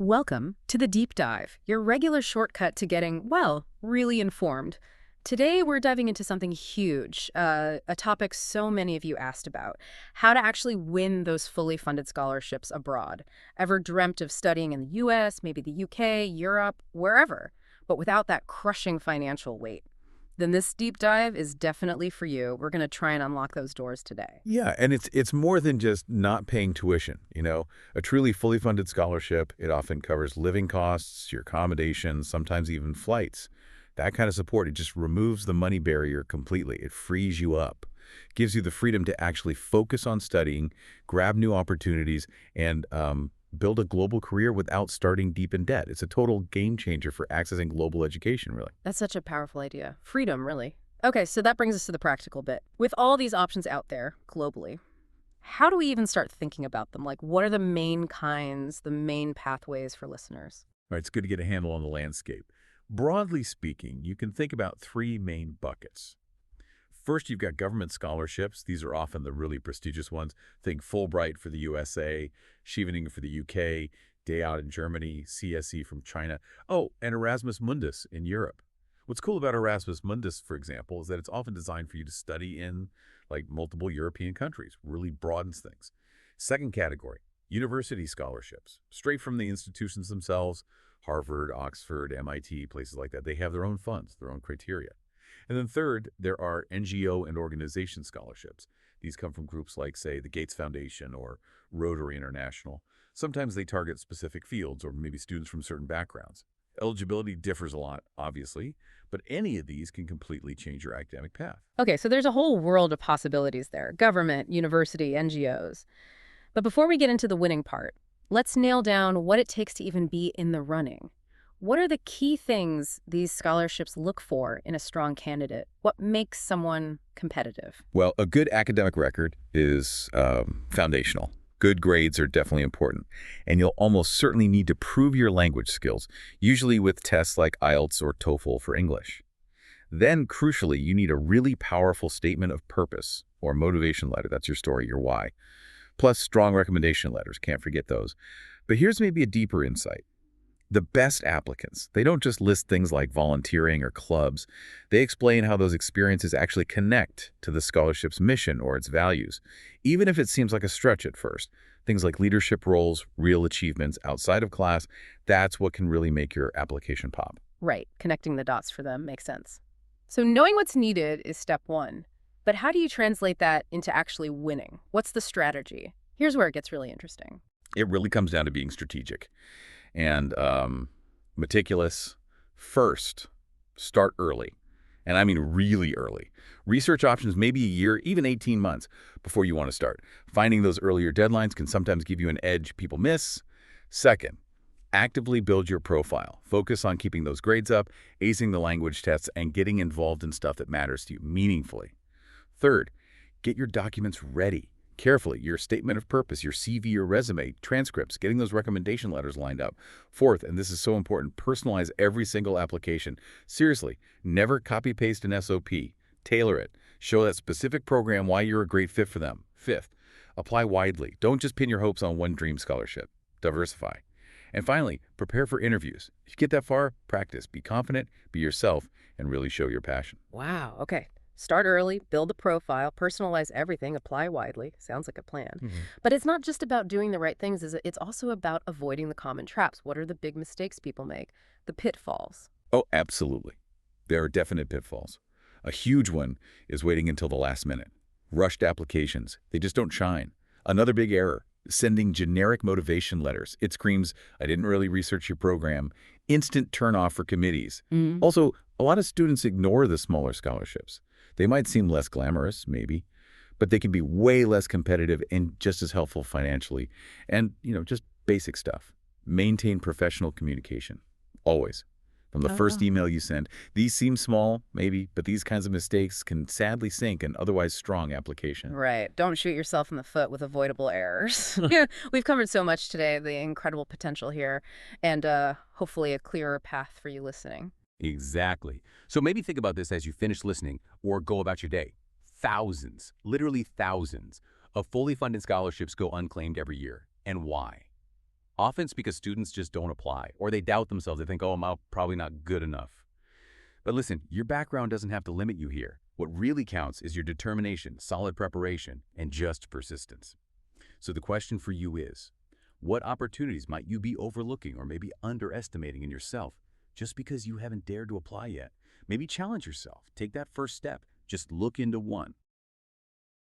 Welcome to the Deep Dive, your regular shortcut to getting, well, really informed. Today, we're diving into something huge, a topic so many of you asked about: how to actually win those fully funded scholarships abroad. Ever dreamt of studying in the US, maybe the UK, Europe, wherever, but without that crushing financial weight? Then this deep dive is definitely for you. We're going to try and unlock those doors today. Yeah, and it's more than just not paying tuition, you know. A truly fully funded scholarship, it often covers living costs, your accommodations, sometimes even flights. That kind of support, it just removes the money barrier completely. It frees you up, gives you the freedom to actually focus on studying, grab new opportunities, and build a global career without starting deep in debt. It's a total game changer for accessing global education, really. That's such a powerful idea. Freedom, really. Okay, so that brings us to the practical bit. With all these options out there globally, how do we even start thinking about them? Like, what are the main kinds, the main pathways for listeners? All right, it's good to get a handle on the landscape. Broadly speaking, you can think about three main buckets. First, you've got government scholarships. These are often the really prestigious ones. Think Fulbright for the USA, Scheveningen for the UK, Day Out in Germany, CSE from China. Oh, and Erasmus Mundus in Europe. What's cool about Erasmus Mundus, for example, is that it's often designed for you to study in like multiple European countries. Really broadens things. Second category, university scholarships. Straight from the institutions themselves, Harvard, Oxford, MIT, places like that. They have their own funds, their own criteria. And then third, there are NGO and organization scholarships. These come from groups like, say, the Gates Foundation or Rotary International. Sometimes they target specific fields or maybe students from certain backgrounds. Eligibility differs a lot, obviously, but any of these can completely change your academic path. Okay, so there's a whole world of possibilities there: government, university, NGOs. But before we get into the winning part, let's nail down what it takes to even be in the running. What are the key things these scholarships look for in a strong candidate? What makes someone competitive? Well, a good academic record is foundational. Good grades are definitely important, and you'll almost certainly need to prove your language skills, usually with tests like IELTS or TOEFL for English. Then, crucially, you need a really powerful statement of purpose or motivation letter. That's your story, your why. Plus, strong recommendation letters. Can't forget those. But here's maybe a deeper insight. The best applicants, they don't just list things like volunteering or clubs. They explain how those experiences actually connect to the scholarship's mission or its values, even if it seems like a stretch at first. Things like leadership roles, real achievements outside of class, that's what can really make your application pop. Right, connecting the dots for them makes sense. So knowing what's needed is step one. But how do you translate that into actually winning? What's the strategy? Here's where it gets really interesting. It really comes down to being strategic and meticulous. First, start early. And I mean really early. Research options maybe a year, even 18 months before you want to start. Finding those earlier deadlines can sometimes give you an edge people miss. Second, actively build your profile. Focus on keeping those grades up, acing the language tests, and getting involved in stuff that matters to you meaningfully. Third, get your documents ready. Carefully, your statement of purpose, your CV, your resume, transcripts, getting those recommendation letters lined up. Fourth, and this is so important, personalize every single application. Seriously, never copy-paste an SOP. Tailor it. Show that specific program why you're a great fit for them. Fifth, apply widely. Don't just pin your hopes on one dream scholarship. Diversify. And finally, prepare for interviews. If you get that far, practice. Be confident, be yourself, and really show your passion. Wow, okay. Start early, build a profile, personalize everything, apply widely. Sounds like a plan. But it's not just about doing the right things, is it? It's also about avoiding the common traps. What are the big mistakes people make? The pitfalls. Oh, absolutely. There are definite pitfalls. A huge one is waiting until the last minute. Rushed applications, they just don't shine. Another big error, sending generic motivation letters. It screams, I didn't really research your program. Instant turnoff for committees. Also, a lot of students ignore the smaller scholarships. They might seem less glamorous, maybe, but they can be way less competitive and just as helpful financially. And, just basic stuff. Maintain professional communication. Always. From the first email you send. These seem small, maybe, but these kinds of mistakes can sadly sink an otherwise strong application. Right. Don't shoot yourself in the foot with avoidable errors. Yeah, we've covered so much today, the incredible potential here, and hopefully a clearer path for you listening. Exactly. So maybe think about this as you finish listening or go about your day. Thousands, literally thousands, of fully funded scholarships go unclaimed every year. And why? Often it's because students just don't apply, or they doubt themselves. They think, oh, I'm probably not good enough. But listen, your background doesn't have to limit you here. What really counts is your determination, solid preparation, and just persistence. So the question for you is, what opportunities might you be overlooking or maybe underestimating in yourself just because you haven't dared to apply yet? Maybe challenge yourself. Take that first step. Just look into one.